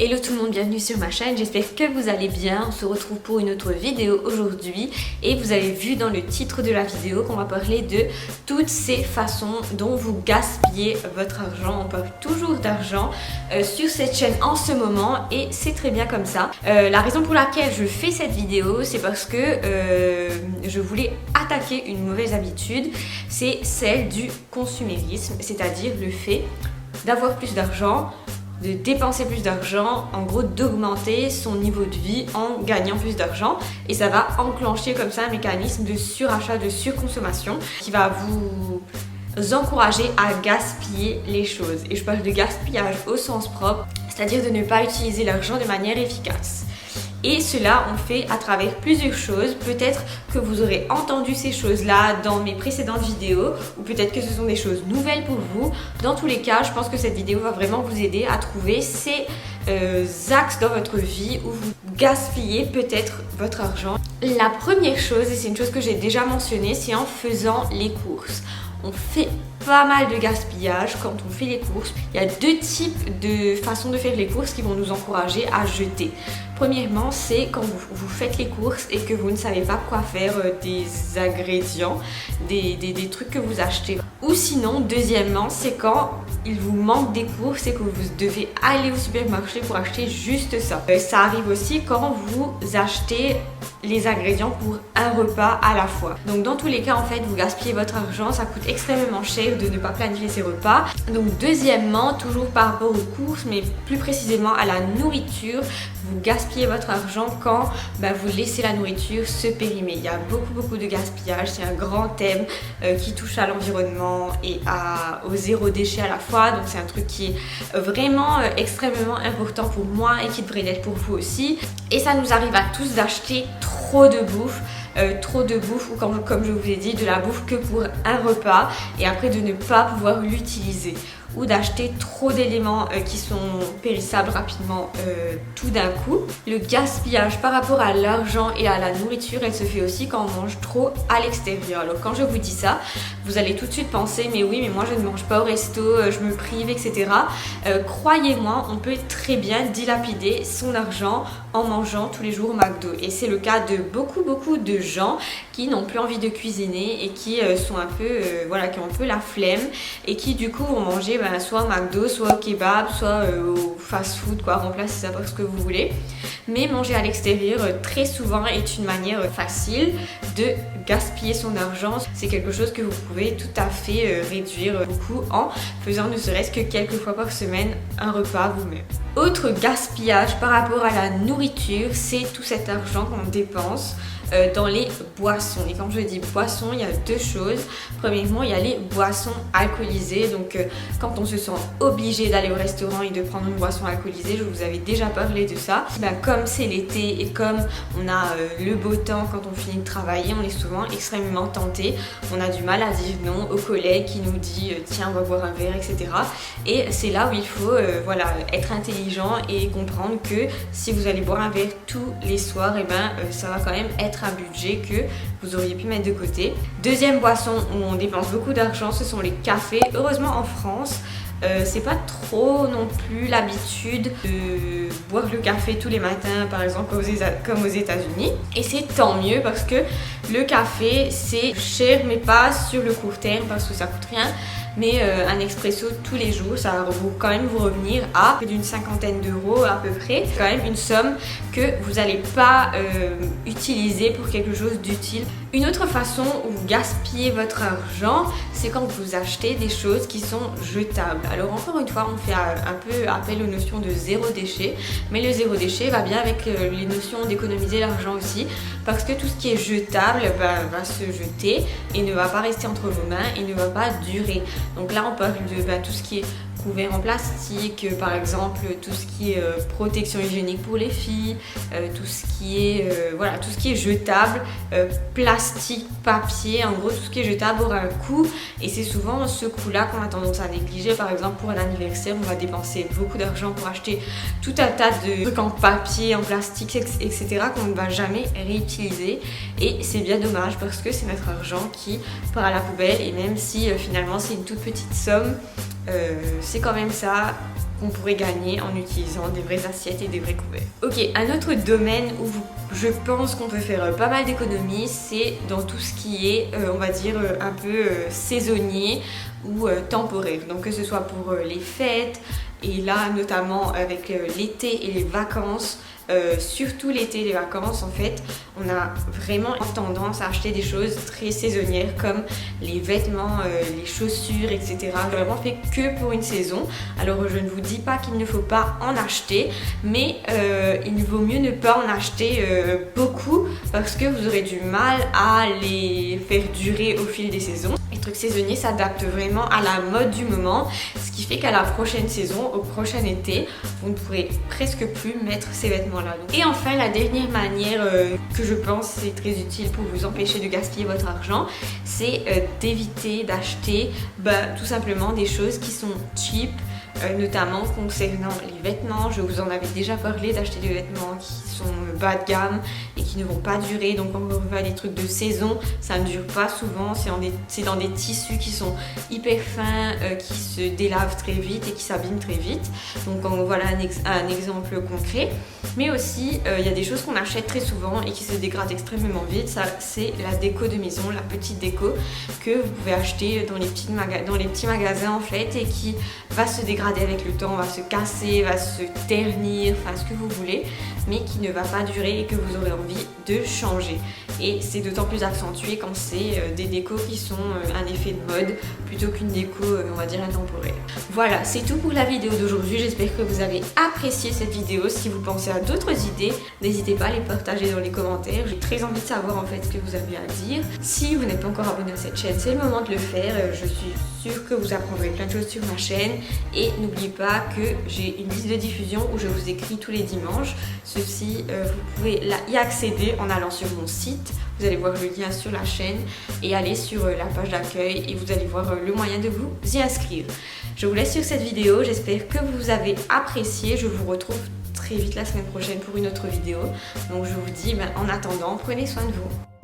Hello tout le monde, bienvenue sur ma chaîne, j'espère que vous allez bien. On se retrouve pour une autre vidéo aujourd'hui et vous avez vu dans le titre de la vidéo qu'on va parler de toutes ces façons dont vous gaspillez votre argent. On parle toujours d'argent sur cette chaîne en ce moment et c'est très bien comme ça. La raison pour laquelle je fais cette vidéo, c'est parce que je voulais attaquer une mauvaise habitude, c'est celle du consumérisme, c'est-à-dire le fait d'avoir plus d'argent, de dépenser plus d'argent, en gros d'augmenter son niveau de vie en gagnant plus d'argent, et ça va enclencher comme ça un mécanisme de surachat, de surconsommation qui va vous encourager à gaspiller les choses. Et je parle de gaspillage au sens propre, c'est-à-dire de ne pas utiliser l'argent de manière efficace. Et cela, on fait à travers plusieurs choses. Peut-être que vous aurez entendu ces choses-là dans mes précédentes vidéos, ou peut-être que ce sont des choses nouvelles pour vous. Dans tous les cas, je pense que cette vidéo va vraiment vous aider à trouver ces axes dans votre vie où vous gaspillez peut-être votre argent. La première chose, et c'est une chose que j'ai déjà mentionnée, c'est en faisant les courses. On fait pas mal de gaspillage quand on fait les courses. Il y a deux types de façons de faire les courses qui vont nous encourager à jeter. Premièrement, c'est quand vous faites les courses et que vous ne savez pas quoi faire des ingrédients, des trucs que vous achetez. Ou sinon, deuxièmement, c'est quand il vous manque des courses et que vous devez aller au supermarché pour acheter juste ça. Ça arrive aussi quand vous achetez les ingrédients pour un repas à la fois. Donc dans tous les cas, en fait, vous gaspillez votre argent, ça coûte extrêmement cher de ne pas planifier ses repas. Donc deuxièmement, toujours par rapport aux courses, mais plus précisément à la nourriture, vous gaspillez votre argent quand vous laissez la nourriture se périmer. Il y a beaucoup de gaspillage, c'est un grand thème qui touche à l'environnement et au zéro déchet à la fois. Donc c'est un truc qui est vraiment extrêmement important pour moi et qui devrait l'être pour vous aussi. Et ça nous arrive à tous d'acheter trop de bouffe ou comme je vous ai dit, de la bouffe que pour un repas et après de ne pas pouvoir l'utiliser, ou d'acheter trop d'éléments qui sont périssables rapidement tout d'un coup. Le gaspillage par rapport à l'argent et à la nourriture, elle se fait aussi quand on mange trop à l'extérieur. Alors quand je vous dis ça, vous allez tout de suite penser mais oui, mais moi je ne mange pas au resto, je me prive, etc. Croyez-moi, on peut très bien dilapider son argent en mangeant tous les jours au McDo. Et c'est le cas de beaucoup de gens qui n'ont plus envie de cuisiner et qui sont un peu, qui ont un peu la flemme et qui du coup vont manger soit au McDo, soit au kebab, soit au fast-food, remplacez ça par ce que vous voulez. Mais manger à l'extérieur très souvent est une manière facile de gaspiller son argent. C'est quelque chose que vous pouvez tout à fait réduire beaucoup en faisant ne serait-ce que quelques fois par semaine un repas vous-même. Autre gaspillage par rapport à la nourriture, c'est tout cet argent qu'on dépense dans les boissons. Et quand je dis boissons, il y a deux choses. Premièrement, il y a les boissons alcoolisées. Donc quand on se sent obligé d'aller au restaurant et de prendre une boisson alcoolisée, je vous avais déjà parlé de ça. Comme c'est l'été et comme on a le beau temps quand on finit de travailler, on est souvent extrêmement tenté. On a du mal à dire non aux collègues qui nous dit tiens, on va boire un verre, etc. Et c'est là où il faut être intelligent et comprendre que si vous allez boire un verre tous les soirs, ça va quand même être un budget que vous auriez pu mettre de côté. Deuxième boisson où on dépense beaucoup d'argent, ce sont les cafés. Heureusement en France, c'est pas trop non plus l'habitude de boire le café tous les matins, par exemple comme aux États-Unis. Et c'est tant mieux parce que le café c'est cher mais pas sur le court terme parce que ça coûte rien. Mais un expresso tous les jours, ça va quand même vous revenir à plus d'une cinquantaine d'euros à peu près. C'est quand même une somme que vous n'allez pas utiliser pour quelque chose d'utile. Une autre façon où vous gaspillez votre argent, c'est quand vous achetez des choses qui sont jetables. Alors encore une fois, on fait un peu appel aux notions de zéro déchet, mais le zéro déchet va bien avec les notions d'économiser l'argent aussi, parce que tout ce qui est jetable va se jeter et ne va pas rester entre vos mains et ne va pas durer. Donc là on parle de tout ce qui est couvert en plastique, par exemple tout ce qui est protection hygiénique pour les filles, tout ce qui est jetable, plastique, papier, en gros tout ce qui est jetable aura un coût et c'est souvent ce coût-là qu'on a tendance à négliger. Par exemple pour un anniversaire, on va dépenser beaucoup d'argent pour acheter tout un tas de trucs en papier, en plastique, etc. qu'on ne va jamais réutiliser et c'est bien dommage parce que c'est notre argent qui part à la poubelle et même si finalement c'est une toute petite somme, c'est quand même ça qu'on pourrait gagner en utilisant des vraies assiettes et des vrais couverts. Ok, un autre domaine où je pense qu'on peut faire pas mal d'économies, c'est dans tout ce qui est, on va dire, un peu saisonnier ou temporaire. Donc que ce soit pour les fêtes, et là notamment avec l'été et les vacances, surtout l'été et les vacances, en fait, on a vraiment tendance à acheter des choses très saisonnières comme les vêtements, les chaussures, etc. Vraiment fait que pour une saison. Alors je ne vous dis pas qu'il ne faut pas en acheter, mais il vaut mieux ne pas en acheter beaucoup parce que vous aurez du mal à les faire durer au fil des saisons. Les trucs saisonniers s'adaptent vraiment à la mode du moment, ce qui fait qu'à la prochaine saison, au prochain été, vous ne pourrez presque plus mettre ces vêtements-là. Et enfin, la dernière manière que je pense c'est très utile pour vous empêcher de gaspiller votre argent, c'est d'éviter d'acheter tout simplement des choses qui sont cheap, notamment concernant les vêtements. Je vous en avais déjà parlé d'acheter des vêtements qui sont bas de gamme et qui ne vont pas durer. Donc quand on va des trucs de saison, ça ne dure pas souvent. C'est dans des tissus qui sont hyper fins, qui se délavent très vite et qui s'abîment très vite. Donc voilà un exemple concret. Mais aussi, il y a des choses qu'on achète très souvent et qui se dégradent extrêmement vite. Ça, c'est la déco de maison, la petite déco que vous pouvez acheter dans les petits magasins en fait, et qui va se dégrader avec le temps, va se casser, va se ternir, enfin ce que vous voulez, mais qui ne va pas durer et que vous aurez envie de changer. Et c'est d'autant plus accentué quand c'est des décos qui sont un effet de mode plutôt qu'une déco, on va dire, intemporelle. Voilà, c'est tout pour la vidéo d'aujourd'hui. J'espère que vous avez apprécié cette vidéo. Si vous pensez à d'autres idées, n'hésitez pas à les partager dans les commentaires. J'ai très envie de savoir en fait ce que vous avez à dire. Si vous n'êtes pas encore abonné à cette chaîne, c'est le moment de le faire. Je suis sûre que vous apprendrez plein de choses sur ma chaîne. Et n'oubliez pas que j'ai une liste de diffusion où je vous écris tous les dimanches. Ceci, vous pouvez y accéder en allant sur mon site. Vous allez voir le lien sur la chaîne et aller sur la page d'accueil et vous allez voir le moyen de vous y inscrire. Je vous laisse sur cette vidéo. J'espère que vous avez apprécié. Je vous retrouve très vite la semaine prochaine pour une autre vidéo. Donc je vous dis en attendant, prenez soin de vous.